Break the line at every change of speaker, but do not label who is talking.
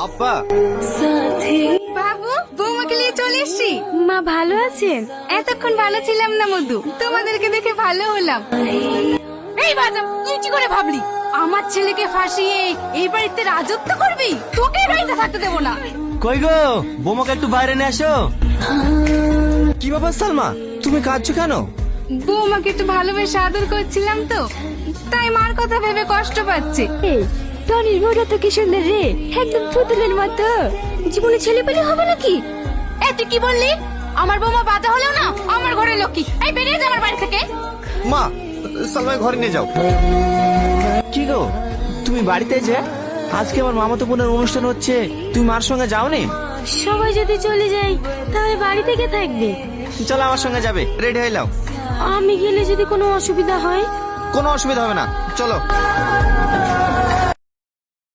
আব্বা।
বাবু বৌমাকে নিয়ে চলে এসছি। মা ভালো আছেন? এতক্ষণ ভালো ছিলাম না মধু, তোমাদেরকে দেখে ভালো হলাম। এই বাজা, তুই কি করে ভাবলি আমার ছেলেকে ফাঁসিয়ে এই বাড়িতে রাজত্ব করবি? তোকে এই বাড়িতে থাকতে দেবো না।
কই গো, বোমাকে একটু বাইরে নিয়ে আসো। কি ব্যাপার সালমা, তুমি কাঁদছো কেন?
বৌমাকে একটু ভালোবেসে আদর করছিলাম তো, তাই মার কথা ভেবে কষ্ট পাচ্ছে। টনির বউটা তো কি সুন্দর রে, একদম পুতুলের মতো। জীবনে ছেলে পেলে হবে নাকি? তুই কি বললি? আমার বৌমা বাজা হলেও না আমার ঘরের লক্ষ্মী। এই বেরিয়ে যা আমার বাড়ি থেকে।
মা, সালমাকে ঘরে নিয়ে যাও। কি গো, তুমি বাড়িতে যে আজকে আমার মামাতো বোনের অনুষ্ঠান হচ্ছে, তুমি মার সঙ্গে যাওনি?
সবাই যদি চলে যাই তাহলে বাড়ি থেকে থাকবে।
চলো আমার সঙ্গে যাবে, রেডি হয়ে নাও।
আমি গেলে যদি কোনো অসুবিধা হয়?
কোনো অসুবিধা হবে না, চলো।